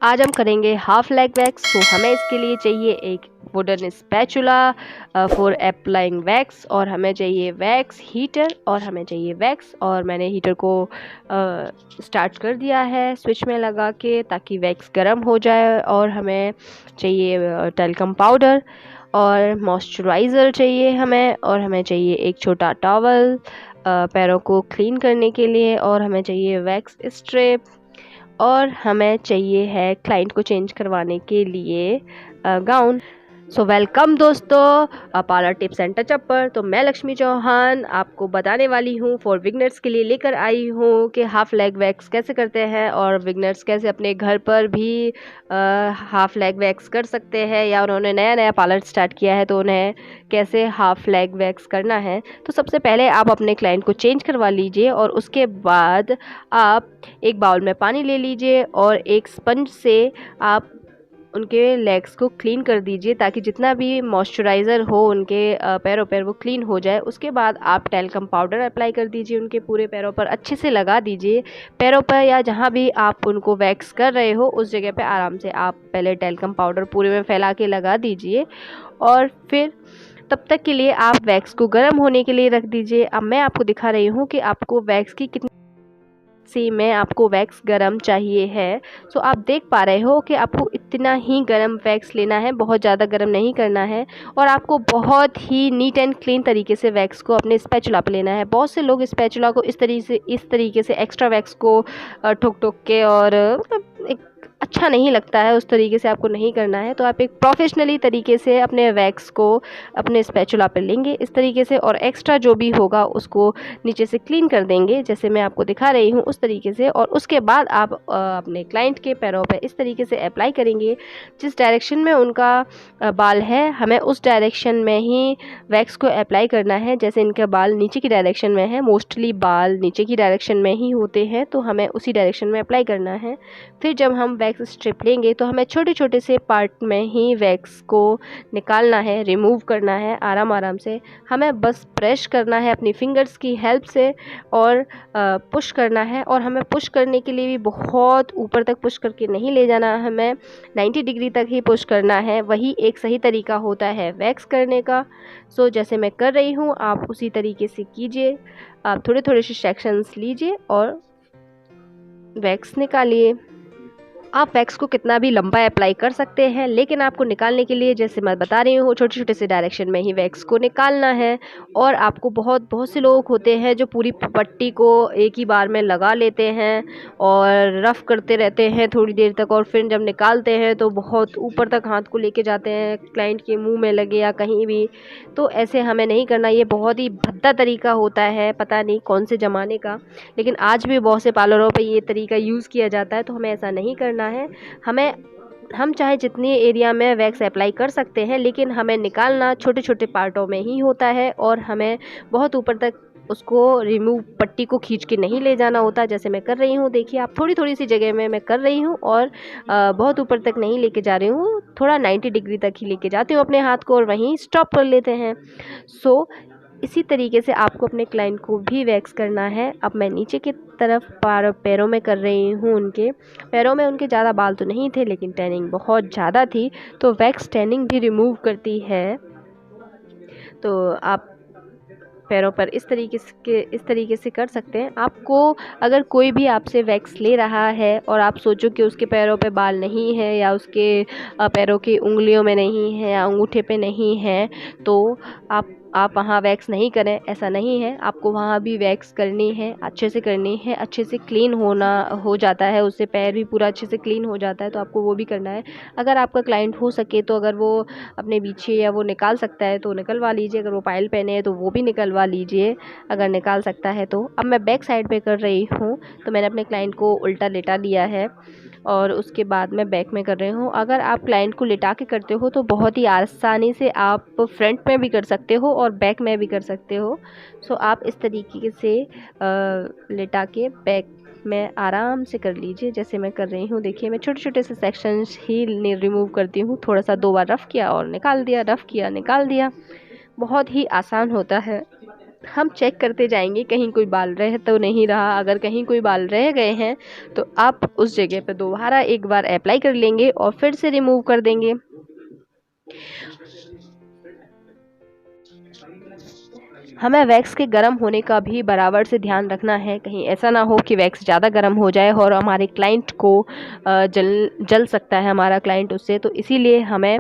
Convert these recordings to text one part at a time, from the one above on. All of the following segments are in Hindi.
आज हम करेंगे हाफ लेग वैक्स। तो हमें इसके लिए चाहिए एक wooden spatula for applying wax, और हमें चाहिए वैक्स हीटर, और हमें चाहिए वैक्स। और मैंने हीटर को स्टार्ट कर दिया है स्विच में लगा के, ताकि वैक्स गर्म हो जाए। और हमें चाहिए टेल्कम पाउडर, और मॉइस्चराइज़र चाहिए हमें, और हमें चाहिए एक छोटा टॉवल पैरों को क्लीन करने के लिए, और हमें चाहिए वैक्स स्ट्रिप, और हमें चाहिए है क्लाइंट को चेंज करवाने के लिए गाउन। सो वेलकम दोस्तों पार्लर टिप्स एंड टचअप पर। तो मैं लक्ष्मी चौहान आपको बताने वाली हूँ फॉर बिगनर्स के लिए लेकर आई हूँ कि हाफ लेग वैक्स कैसे करते हैं, और बिगनर्स कैसे अपने घर पर भी हाफ लेग वैक्स कर सकते हैं, या उन्होंने नया नया पार्लर स्टार्ट किया है तो उन्हें कैसे हाफ लेग वैक्स करना है। तो सबसे पहले आप अपने क्लाइंट को चेंज करवा लीजिए, और उसके बाद आप एक बाउल में पानी ले लीजिए और एक स्पंज से आप उनके लेग्स को क्लीन कर दीजिए, ताकि जितना भी मॉइस्चराइज़र हो उनके पैरों पर वो क्लीन हो जाए। उसके बाद आप टेल्कम पाउडर अप्लाई कर दीजिए, उनके पूरे पैरों पर अच्छे से लगा दीजिए। पैरों पर या जहाँ भी आप उनको वैक्स कर रहे हो उस जगह पे आराम से आप पहले टेल्कम पाउडर पूरे में फैला के लगा दीजिए, और फिर तब तक के लिए आप वैक्स को गर्म होने के लिए रख दीजिए। अब मैं आपको दिखा रही हूँ कि आपको वैक्स की कितनी सी में आपको वैक्स गरम चाहिए है। सो आप देख पा रहे हो कि आपको इतना ही गरम वैक्स लेना है, बहुत ज़्यादा गरम नहीं करना है। और आपको बहुत ही नीट एंड क्लीन तरीके से वैक्स को अपने स्पैचुला पे लेना है। बहुत से लोग स्पैचुला को इस तरीके से एक्स्ट्रा वैक्स को ठोक ठोक के, और मतलब एक अच्छा नहीं लगता है, उस तरीके से आपको नहीं करना है। तो आप एक प्रोफेशनली तरीके से अपने वैक्स को अपने स्पैचुला पे लेंगे इस तरीके से, और एक्स्ट्रा जो भी होगा उसको नीचे से क्लीन कर देंगे, जैसे मैं आपको दिखा रही हूँ उस तरीके से। और उसके बाद आप अपने क्लाइंट के पैरों पे इस तरीके से अप्लाई करेंगे। जिस डायरेक्शन में उनका बाल है, हमें उस डायरेक्शन में ही वैक्स को अप्लाई करना है। जैसे इनके बाल नीचे की डायरेक्शन में है, मोस्टली बाल नीचे की डायरेक्शन में ही होते हैं, तो हमें उसी डायरेक्शन में अप्लाई करना है। फिर जब हम वैक्स स्ट्रिप लेंगे तो हमें छोटे छोटे से पार्ट में ही वैक्स को निकालना है, रिमूव करना है आराम आराम से। हमें बस प्रेस करना है अपनी फिंगर्स की हेल्प से, और पुश करना है। और हमें पुश करने के लिए भी बहुत ऊपर तक पुश करके नहीं ले जाना, हमें 90 डिग्री तक ही पुश करना है। वही एक सही तरीका होता है वैक्स करने का। सो जैसे मैं कर रही हूँ आप उसी तरीके से कीजिए। आप थोड़े थोड़े से सेक्शंस लीजिए और वैक्स निकालिए। आप वैक्स को कितना भी लंबा अप्लाई कर सकते हैं, लेकिन आपको निकालने के लिए, जैसे मैं बता रही हूँ, छोटे छोटे से डायरेक्शन में ही वैक्स को निकालना है। और आपको बहुत से लोग होते हैं जो पूरी पट्टी को एक ही बार में लगा लेते हैं और रफ़ करते रहते हैं थोड़ी देर तक, और फिर जब निकालते हैं तो बहुत ऊपर तक हाथ को लेके जाते हैं, क्लाइंट के मुंह में लगे या कहीं भी। तो ऐसे हमें नहीं करना। ये बहुत ही भद्दा तरीका होता है, पता नहीं कौन से ज़माने का, लेकिन आज भी बहुत से पार्लरों पे ये तरीका यूज़ किया जाता है। तो हमें ऐसा नहीं करना है। हम चाहे जितनी एरिया में वैक्स अप्लाई कर सकते हैं, लेकिन हमें निकालना छोटे छोटे पार्टों में ही होता है, और हमें बहुत ऊपर तक उसको रिमूव पट्टी को खींच के नहीं ले जाना होता। जैसे मैं कर रही हूँ, देखिए आप, थोड़ी थोड़ी सी जगह में मैं कर रही हूँ, और बहुत ऊपर तक नहीं लेके जा रही हूँ, थोड़ा 90 डिग्री तक ही लेके जाती हूँ अपने हाथ को, और वहीं स्टॉप कर लेते हैं। सो इसी तरीके से आपको अपने क्लाइंट को भी वैक्स करना है। अब मैं नीचे की तरफ पैरों में कर रही हूँ। उनके पैरों में उनके ज़्यादा बाल तो नहीं थे, लेकिन टैनिंग बहुत ज़्यादा थी, तो वैक्स टैनिंग भी रिमूव करती है। तो आप पैरों पर इस तरीके से कर सकते हैं। आपको अगर कोई भी आपसे वैक्स ले रहा है और आप सोचो कि उसके पैरों पे बाल नहीं है, या उसके पैरों की उंगलियों में नहीं है, या अंगूठे पे नहीं है, तो आप वहाँ वैक्स नहीं करें, ऐसा नहीं है। आपको वहाँ भी वैक्स करनी है, अच्छे से करनी है, अच्छे से क्लीन हो जाता है, उससे पैर भी पूरा अच्छे से क्लीन हो जाता है, तो आपको वो भी करना है। अगर आपका क्लाइंट हो सके तो अगर वो अपने पीछे या वो निकाल सकता है तो निकलवा लीजिए, अगर वो पायल पहने हैं तो वो भी निकलवा लीजिए, अगर निकाल सकता है तो। अब मैं बैक साइड पे कर रही हूँ, तो मैंने अपने क्लाइंट को उल्टा लेटा लिया है, और उसके बाद मैं बैक में कर रही हूँ। अगर आप क्लाइंट को लिटा के करते हो तो बहुत ही आसानी से आप फ्रंट में भी कर सकते हो और बैक में भी कर सकते हो। सो आप इस तरीके से लिटा के बैक में आराम से कर लीजिए, जैसे मैं कर रही हूँ। देखिए मैं छोटे छोटे से सेक्शंस ही रिमूव करती हूँ, थोड़ा सा 2 बार रफ़ किया और निकाल दिया, रफ़ किया निकाल दिया। बहुत ही आसान होता है। हम चेक करते जाएंगे कहीं कोई बाल रह तो नहीं रहा। अगर कहीं कोई बाल रह गए हैं तो आप उस जगह पर दोबारा एक बार अप्लाई कर लेंगे और फिर से रिमूव कर देंगे। हमें वैक्स के गर्म होने का भी बराबर से ध्यान रखना है, कहीं ऐसा ना हो कि वैक्स ज़्यादा गर्म हो जाए और हमारे क्लाइंट को जल सकता है हमारा क्लाइंट उससे। तो इसीलिए हमें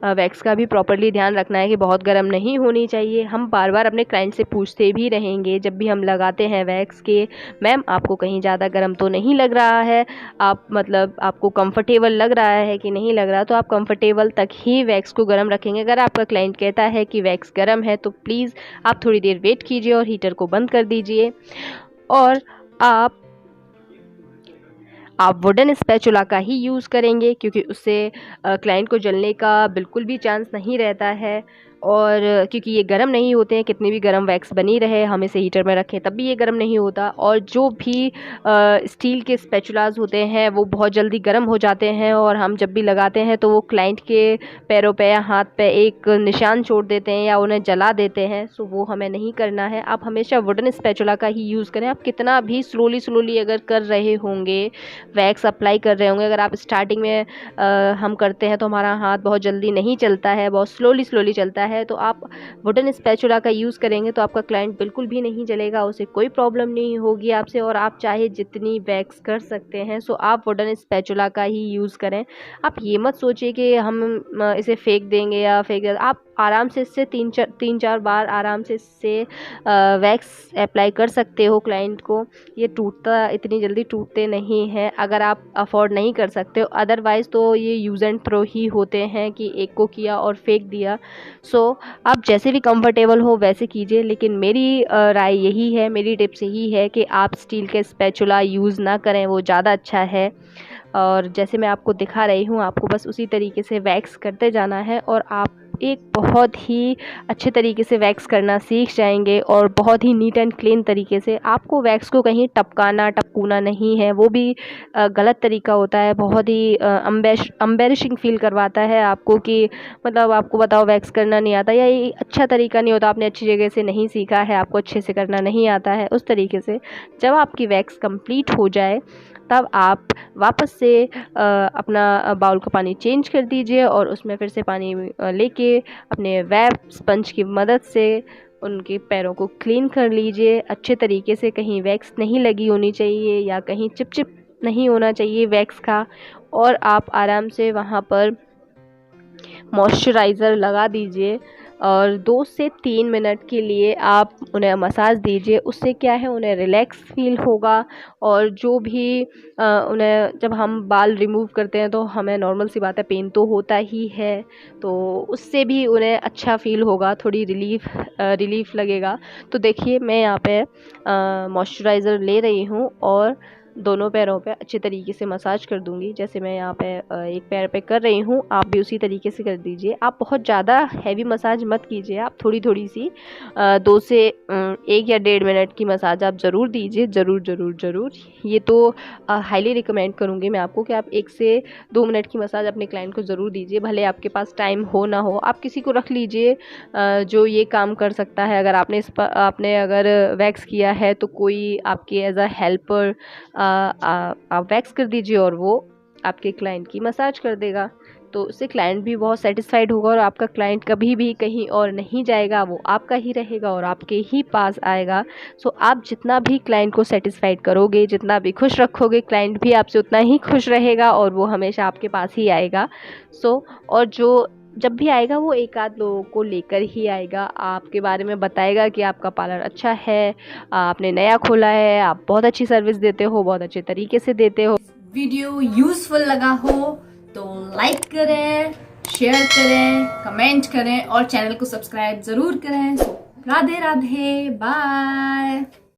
वैक्स का भी प्रॉपरली ध्यान रखना है कि बहुत गर्म नहीं होनी चाहिए। हम बार बार अपने क्लाइंट से पूछते भी रहेंगे जब भी हम लगाते हैं वैक्स के, मैम आपको कहीं ज़्यादा गर्म तो नहीं लग रहा है, आप मतलब आपको कंफर्टेबल लग रहा है कि नहीं लग रहा। तो आप कंफर्टेबल तक ही वैक्स को गर्म रखेंगे। अगर आपका क्लाइंट कहता है कि वैक्स गर्म है तो प्लीज़ आप थोड़ी देर वेट कीजिए और हीटर को बंद कर दीजिए। और आप वुडन स्पैचुला का ही यूज़ करेंगे क्योंकि उससे क्लाइंट को जलने का बिल्कुल भी चांस नहीं रहता है। और क्योंकि ये गर्म नहीं होते हैं, कितनी भी गर्म वैक्स बनी रहे हम इसे हीटर में रखें तब भी ये गर्म नहीं होता। और जो भी स्टील के स्पैचुलास होते हैं वो बहुत जल्दी गर्म हो जाते हैं और हम जब भी लगाते हैं तो वो क्लाइंट के पैरों पे या हाथ पे एक निशान छोड़ देते हैं या उन्हें जला देते हैं। सो वो हमें नहीं करना है। आप हमेशा वुडन स्पैचुला का ही यूज़ करें। आप कितना भी स्लोली अगर कर रहे होंगे, वैक्स अप्लाई कर रहे होंगे, अगर आप स्टार्टिंग में हम करते हैं तो हमारा हाथ बहुत जल्दी नहीं चलता है, बहुत स्लोली चलता है। तो आप वुडन स्पैचुला का यूज़ करेंगे तो आपका क्लाइंट बिल्कुल भी नहीं जलेगा, उसे कोई प्रॉब्लम नहीं होगी आपसे और आप चाहे जितनी वैक्स कर सकते हैं। सो आप वुडन स्पैचुला का ही यूज़ करें। आप ये मत सोचिए कि हम इसे फेंक देंगे या आप आराम से इससे तीन चार बार आराम से इससे वैक्स अप्लाई कर सकते हो क्लाइंट को। ये इतनी जल्दी टूटते नहीं हैं अगर आप अफोर्ड नहीं कर सकते हो। अदरवाइज़ तो ये यूज़ एंड थ्रो ही होते हैं कि एक को किया और फेंक दिया। सो आप जैसे भी कंफर्टेबल हो वैसे कीजिए। लेकिन मेरी राय यही है, मेरी टिप्स यही है कि आप स्टील के स्पैचुला यूज़ ना करें, वो ज़्यादा अच्छा है। और जैसे मैं आपको दिखा रही हूँ आपको बस उसी तरीके से वैक्स करते जाना है और आप एक बहुत ही अच्छे तरीके से वैक्स करना सीख जाएंगे और बहुत ही नीट एंड क्लीन तरीके से। आपको वैक्स को कहीं टपकूना नहीं है, वो भी गलत तरीका होता है। बहुत ही एम्बैरेसिंग फील करवाता है आपको कि मतलब आपको बताओ वैक्स करना नहीं आता या ये अच्छा तरीका नहीं होता, आपने अच्छी जगह से नहीं सीखा है, आपको अच्छे से करना नहीं आता है। उस तरीके से जब आपकी वैक्स कंप्लीट हो जाए तब आप वापस से अपना बाउल का पानी चेंज कर दीजिए और उसमें फिर से पानी लेके अपने वेब स्पंज की मदद से उनके पैरों को क्लीन कर लीजिए अच्छे तरीके से। कहीं वैक्स नहीं लगी होनी चाहिए या कहीं चिपचिप नहीं होना चाहिए वैक्स का। और आप आराम से वहाँ पर मॉइस्चराइज़र लगा दीजिए और 2 से 3 मिनट के लिए आप उन्हें मसाज दीजिए। उससे क्या है, उन्हें रिलैक्स फील होगा। और जो भी उन्हें जब हम बाल रिमूव करते हैं तो हमें नॉर्मल सी बात है पेन तो होता ही है, तो उससे भी उन्हें अच्छा फील होगा, थोड़ी रिलीफ लगेगा। तो देखिए मैं यहाँ पे मॉइस्चराइज़र ले रही हूँ और दोनों पैरों पे अच्छे तरीके से मसाज कर दूंगी। जैसे मैं यहाँ पे एक पैर पे कर रही हूँ, आप भी उसी तरीके से कर दीजिए। आप बहुत ज़्यादा हैवी मसाज मत कीजिए, आप थोड़ी सी 2 से 1 या 1.5 मिनट की मसाज आप ज़रूर दीजिए। ज़रूर ये तो हाईली रिकमेंड करूँगी मैं आपको कि आप 1 से 2 मिनट की मसाज अपने क्लाइंट को ज़रूर दीजिए। भले आपके पास टाइम हो ना हो, आप किसी को रख लीजिए जो ये काम कर सकता है। अगर आपने अगर वैक्स किया है तो कोई आपके एज अ हेल्पर आप वैक्स कर दीजिए और वो आपके क्लाइंट की मसाज कर देगा। तो उससे क्लाइंट भी बहुत सेटिस्फाइड होगा और आपका क्लाइंट कभी भी कहीं और नहीं जाएगा, वो आपका ही रहेगा और आपके ही पास आएगा। सो आप जितना भी क्लाइंट को सेटिस्फाइड करोगे, जितना भी खुश रखोगे, क्लाइंट भी आपसे उतना ही खुश रहेगा और वो हमेशा आपके पास ही आएगा। और जो जब भी आएगा वो एक आध लोगों को लेकर ही आएगा, आपके बारे में बताएगा कि आपका पार्लर अच्छा है, आपने नया खोला है, आप बहुत अच्छी सर्विस देते हो, बहुत अच्छे तरीके से देते हो। वीडियो यूजफुल लगा हो तो लाइक करें, शेयर करें, कमेंट करें और चैनल को सब्सक्राइब ज़रूर करें। राधे राधे, बाय।